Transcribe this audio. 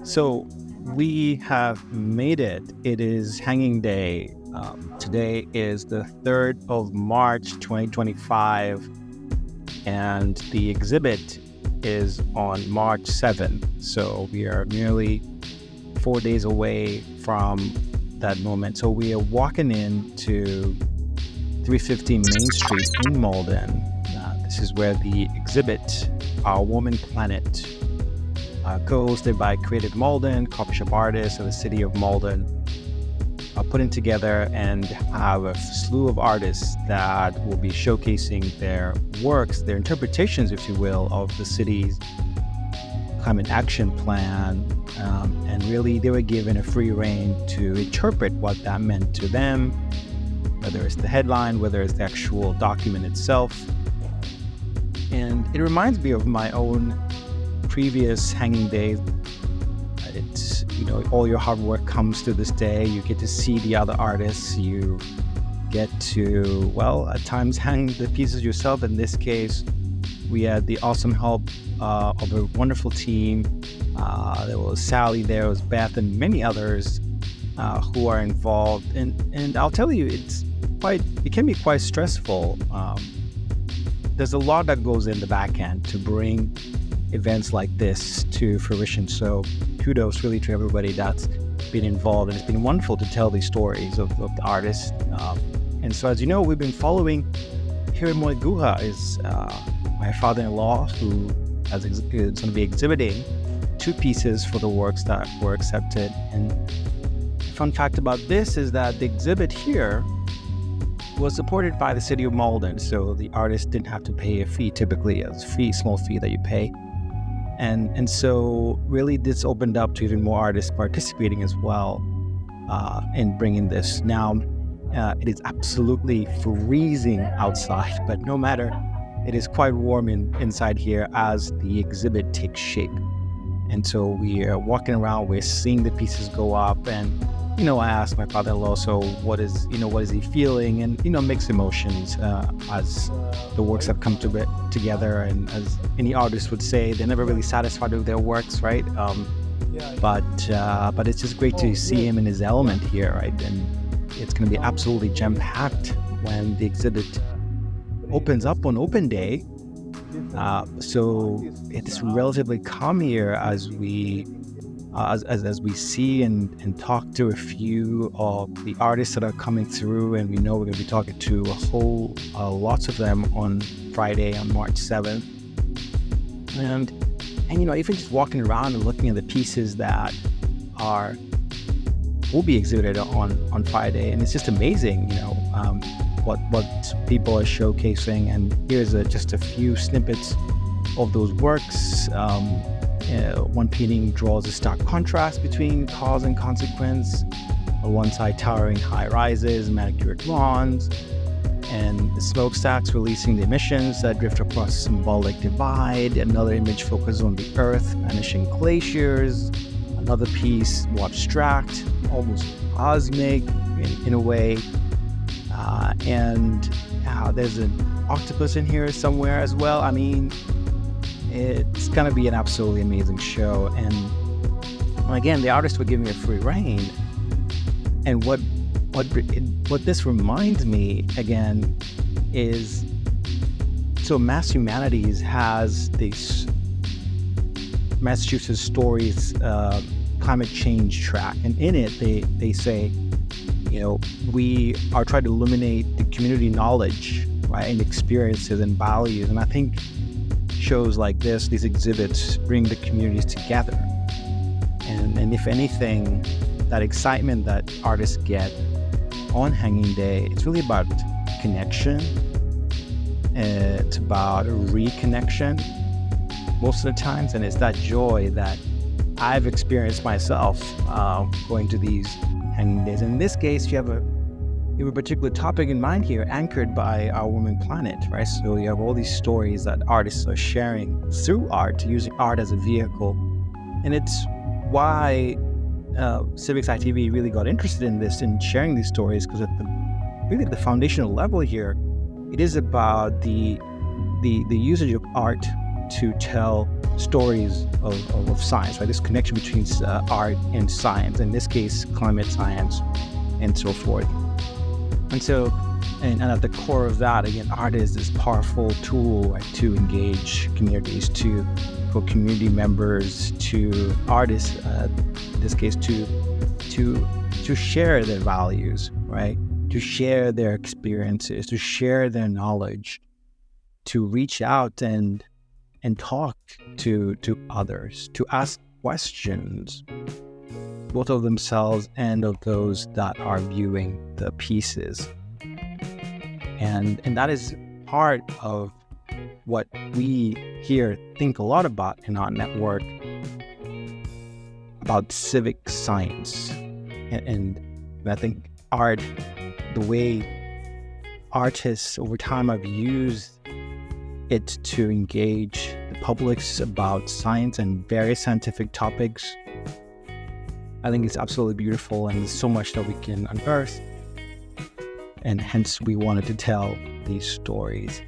So we have made it. It is hanging day. Today is the 3rd of March, 2025, and the exhibit is on March 7th. So we are nearly 4 days away from that moment. So we are walking into 350 Main Street in Malden. This is where the exhibit, Our Woman Planet, co-hosted by Creative Malden, coffee shop artists of the City of Malden, are putting together and have a slew of artists that will be showcasing their works, their interpretations, if you will, of the city's climate action plan. And really, they were given a free rein to interpret what that meant to them, whether it's the headline, whether it's the actual document itself. And it reminds me of my own previous hanging days. It's, all your hard work comes to this day. You get to see the other artists. You get to, at times hang the pieces yourself. In this case, we had the awesome help of a wonderful team. There was Sally, there was Beth, and many others who are involved. And I'll tell you, it can be quite stressful. There's a lot that goes in the back end to bring events like this to fruition. So kudos really to everybody that's been involved. And it's been wonderful to tell these stories of the artists. And so, as you know, we've been following Hiromoy Guha is my father-in-law, who is going to be exhibiting 2 pieces for the works that were accepted. And fun fact about this is that the exhibit here was supported by the City of Malden, so the artist didn't have to pay a fee. Typically, it's a small fee that you pay, and so really this opened up to even more artists participating as well in bringing this. Now, it is absolutely freezing outside, but no matter, it is quite warm inside here as the exhibit takes shape. And so we are walking around, we're seeing the pieces go up, and I asked my father-in-law, so what is he feeling? And, mixed emotions as the works have come together. And as any artist would say, they're never really satisfied with their works, right? But it's just great to see him in his element here, right? And it's going to be absolutely jam-packed when the exhibit opens up on open day. So it's relatively calm here as we see and talk to a few of the artists that are coming through, and we know we're going to be talking to lots of them on Friday, on March 7th. And even just walking around and looking at the pieces that will be exhibited on Friday, and it's just amazing, what people are showcasing. And here's just a few snippets of those works. One painting draws a stark contrast between cause and consequence. On one side, towering high rises, manicured lawns, and the smokestacks releasing the emissions that drift across a symbolic divide. Another image focuses on the earth, vanishing glaciers. Another piece, more abstract, almost cosmic in a way. And there's an octopus in here somewhere as well. I mean, it's going to be an absolutely amazing show. And again, the artists were giving me a free rein. And what this reminds me, again, is, so Mass Humanities has this Massachusetts Stories climate change track. And in it, they say, we are trying to illuminate the community knowledge, right, and experiences and values. And I think shows like this, these exhibits, bring the communities together. And if anything, that excitement that artists get on Hanging Day, it's really about connection. It's about reconnection most of the times, and it's that joy that I've experienced myself going to these Hanging Days. In this case, you have a particular topic in mind here, anchored by Our Woman Planet, right? So you have all these stories that artists are sharing through art, using art as a vehicle. And it's why Civic's ITV really got interested in this, in sharing these stories, because at the foundational level here, it is about the usage of art to tell stories of science, right? This connection between art and science, in this case, climate science and so forth. And so, and at the core of that, again, art is this powerful tool, right, to engage communities, for community members, to artists, in this case, to share their values, right? To share their experiences, to share their knowledge, to reach out and talk to others, to ask questions, both of themselves and of those that are viewing the pieces. And that is part of what we here think a lot about in our network, about civic science. And I think art, the way artists over time have used it to engage the publics about science and various scientific topics, I think it's absolutely beautiful, and there's so much that we can unearth, and hence we wanted to tell these stories.